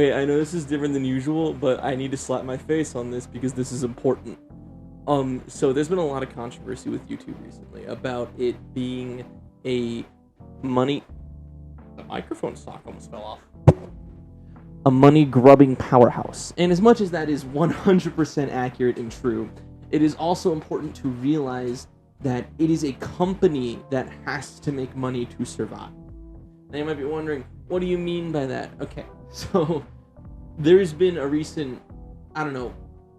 Wait, I know this is different than usual, but I need to slap my face on this because this is important. So there's been a lot of controversy with YouTube recently about it being a money... The microphone sock almost fell off. A money-grubbing powerhouse. And as much as that is 100% accurate and true, it is also important to realize that it is a company that has to make money to survive. Now you might be wondering, what do you mean by that? Okay, so there's been a recent,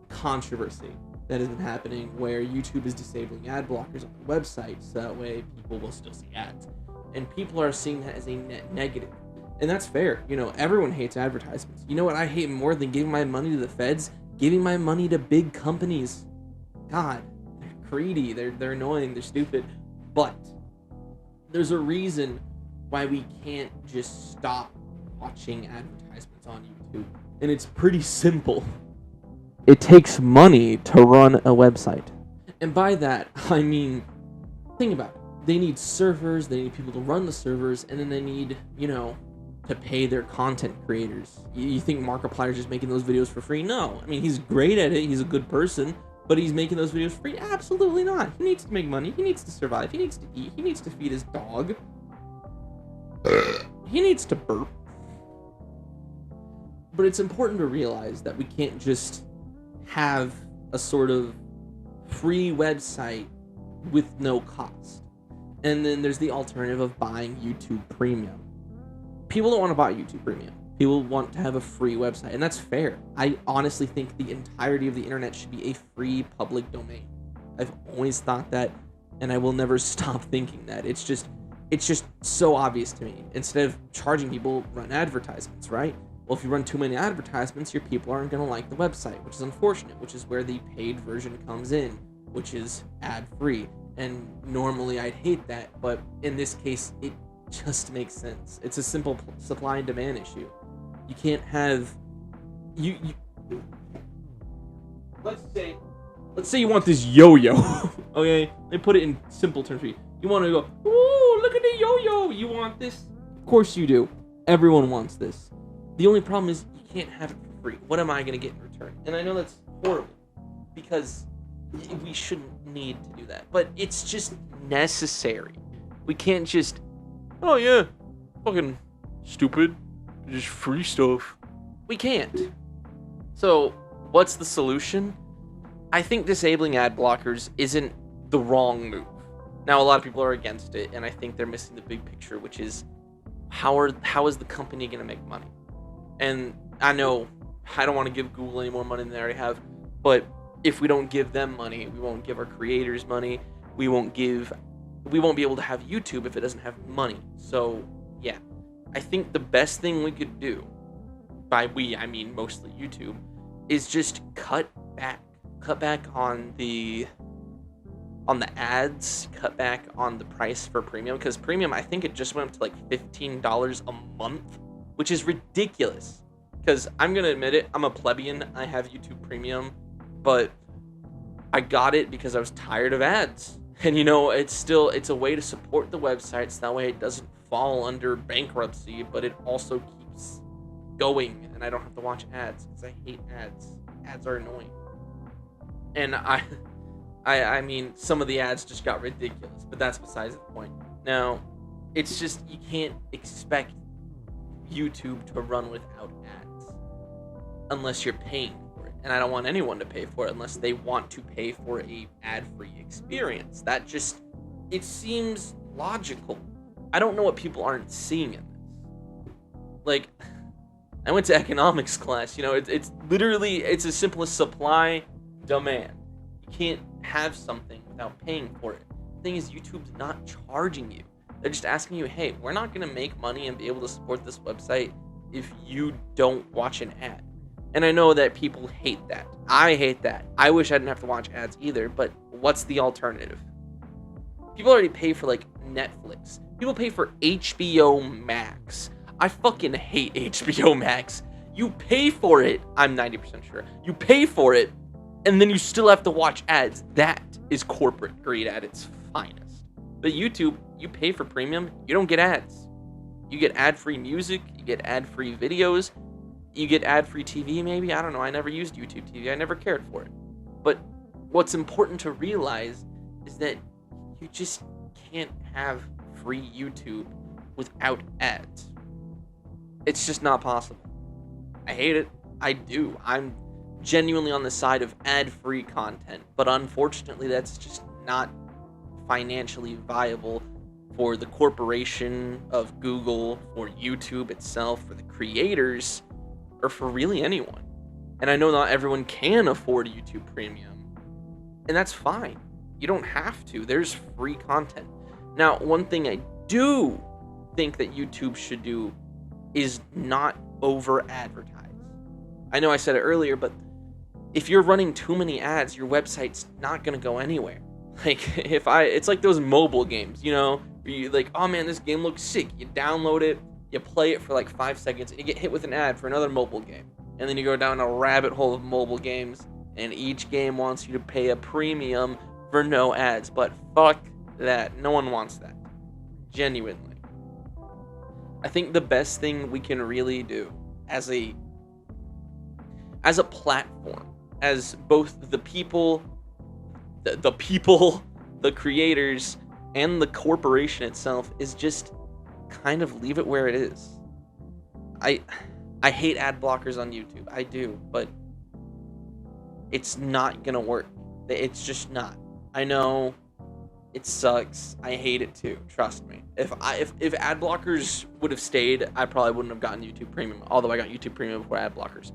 controversy that has been happening where YouTube is disabling ad blockers on their website so that way people will still see ads. And people are seeing that as a net negative. And that's fair. Everyone hates advertisements. You know what I hate more than giving my money to the feds? Giving my money to big companies. God, they're greedy, they're annoying, they're stupid. But there's a reason why we can't just stop watching advertisements on YouTube. And it's pretty simple. It takes money to run a website. And by that, I mean, think about it. They need servers, they need people to run the servers, and then they need, to pay their content creators. You think Markiplier's just making those videos for free? No. I mean, he's great at it, he's a good person, but he's making those videos free? Absolutely not. He needs to make money, he needs to survive, he needs to eat, he needs to feed his dog. He needs to burp. But it's important to realize that we can't just have a sort of free website with no cost. And then there's the alternative of buying YouTube Premium. People don't want to buy YouTube Premium. People want to have a free website, and that's fair. I honestly think the entirety of the internet should be a free public domain. I've always thought that, and I will never stop thinking that. It's just so obvious to me. Instead of charging people, run advertisements, right? Well, if you run too many advertisements, your people aren't going to like the website, which is unfortunate, which is where the paid version comes in, which is ad-free. And normally I'd hate that, but in this case, it just makes sense. It's a simple supply and demand issue. You can't have... Let's say you want this yo-yo, okay? They put it in simple terms for you. You want to go, ooh, look at the yo-yo. You want this? Of course you do. Everyone wants this. The only problem is you can't have it for free. What am I going to get in return? And I know that's horrible because we shouldn't need to do that, but it's just necessary. We can't just, oh yeah, fucking stupid, just free stuff. We can't. So what's the solution? I think disabling ad blockers isn't the wrong move. Now, a lot of people are against it, and I think they're missing the big picture, which is how is the company going to make money? And I know I don't want to give Google any more money than they already have, but if we don't give them money, we won't give our creators money, we won't be able to have YouTube if it doesn't have money. So, yeah. I think the best thing we could do, by we, I mean mostly YouTube, is just cut back on the ads, cut back on the price for premium, because premium, I think it just went up to like $15 a month, which is ridiculous. Because I'm gonna admit it, I'm a plebeian, I have YouTube Premium, but I got it because I was tired of ads. And it's a way to support the website, so that way it doesn't fall under bankruptcy, but it also keeps going, and I don't have to watch ads, because I hate ads. Ads are annoying. And I mean, some of the ads just got ridiculous, but that's besides the point. Now, it's just, you can't expect YouTube to run without ads unless you're paying for it. And I don't want anyone to pay for it unless they want to pay for a ad-free experience. That just, it seems logical. I don't know what people aren't seeing in this. Like, I went to economics class, it's literally, it's as simple as supply, demand. You can't have something without paying for it. The thing is, YouTube's not charging you. They're just asking you, hey, we're not going to make money and be able to support this website if you don't watch an ad. And I know that people hate that. I hate that. I wish I didn't have to watch ads either, but what's the alternative? People already pay for, like, Netflix. People pay for HBO Max. I fucking hate HBO Max. You pay for it, I'm 90% sure. You pay for it, and then you still have to watch ads. That is corporate greed at its finest. But YouTube, you pay for premium, you don't get ads. You get ad-free music, you get ad-free videos, You get ad-free TV, maybe? I don't know. I never used YouTube TV. I never cared for it. But what's important to realize is that you just can't have free YouTube without ads. It's just not possible. I hate it. I do. I'm genuinely on the side of ad-free content, but unfortunately that's just not financially viable for the corporation of Google, for YouTube itself, for the creators, or for really anyone. And I know not everyone can afford YouTube Premium, and that's fine. You don't have to. There's free content. Now, one thing I do think that YouTube should do is not over-advertise. I know I said it earlier, but if you're running too many ads, your website's not gonna go anywhere. Like, it's like those mobile games, you know, where you like, oh man, this game looks sick. You download it, you play it for like 5 seconds, and you get hit with an ad for another mobile game. And then you go down a rabbit hole of mobile games, and each game wants you to pay a premium for no ads. But fuck that. No one wants that. Genuinely. I think the best thing we can really do as a platform, as both the people, the creators, and the corporation itself, is just kind of leave it where it is. I hate ad blockers on YouTube. I do, but it's not gonna work. It's just not. I know it sucks. I hate it too. Trust me. If ad blockers would have stayed, I probably wouldn't have gotten YouTube Premium. Although I got YouTube Premium before ad blockers.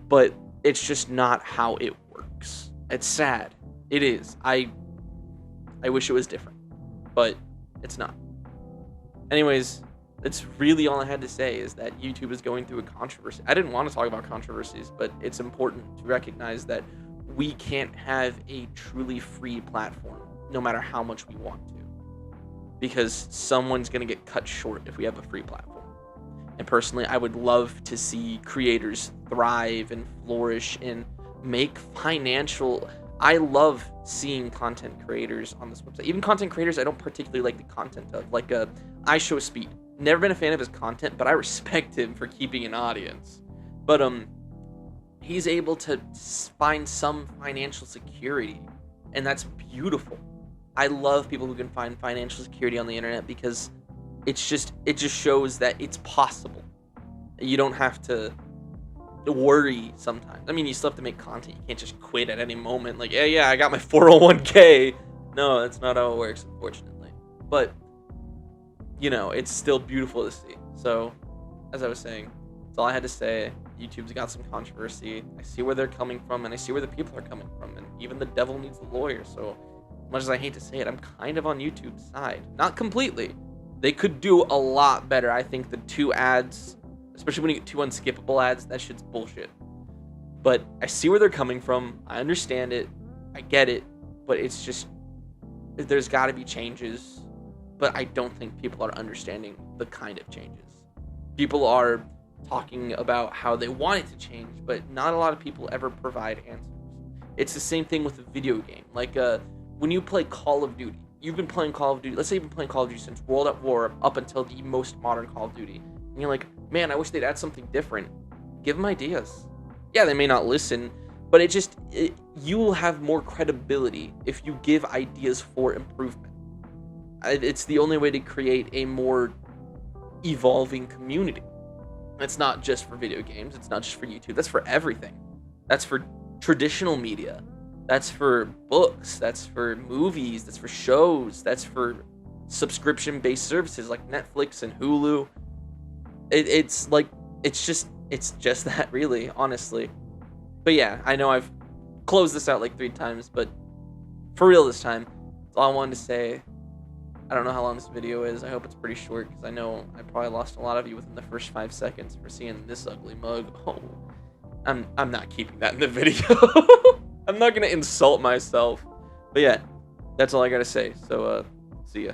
But it's just not how it works. It's sad. It is. I wish it was different, but it's not. Anyways, that's really all I had to say, is that YouTube is going through a controversy. I didn't want to talk about controversies, but it's important to recognize that we can't have a truly free platform, no matter how much we want to, because someone's going to get cut short if we have a free platform. And personally, I would love to see creators thrive and flourish and make financial... I love seeing content creators on this website. Even content creators I don't particularly like the content of, like I Show Speed. Never been a fan of his content, but I respect him for keeping an audience. But he's able to find some financial security, and that's beautiful. I love people who can find financial security on the internet, because it just shows that it's possible. You don't have to worry sometimes. I mean, you still have to make content. You can't just quit at any moment. Like, yeah, I got my 401k. No, that's not how it works, unfortunately. But, you know, it's still beautiful to see. So, as I was saying, that's all I had to say. YouTube's got some controversy. I see where they're coming from, and I see where the people are coming from. And even the devil needs a lawyer. So, as much as I hate to say it, I'm kind of on YouTube's side. Not completely. They could do a lot better. I think the 2 ads... especially when you get 2 unskippable ads, that shit's bullshit. But I see where they're coming from. I understand it. I get it. But it's just, there's got to be changes. But I don't think people are understanding the kind of changes. People are talking about how they want it to change, but not a lot of people ever provide answers. It's the same thing with a video game. Like, when you play Call of Duty, you've been playing Call of Duty. Let's say you've been playing Call of Duty since World at War up until the most modern Call of Duty. And you're like, man, I wish they'd add something different. Give them ideas. Yeah, they may not listen, but you will have more credibility if you give ideas for improvement. It's the only way to create a more evolving community. It's not just for video games. It's not just for YouTube. That's for everything. That's for traditional media. That's for books. That's for movies. That's for shows. That's for subscription-based services like Netflix and Hulu. It's just that, really, honestly. But yeah, I know I've closed this out like 3 times, but for real this time, that's all I wanted to say. I don't know how long this video is. I hope it's pretty short, because I know I probably lost a lot of you within the first 5 seconds for seeing this ugly mug. Oh, I'm not keeping that in the video. I'm not gonna insult myself. But yeah, that's all I gotta say. So, see ya.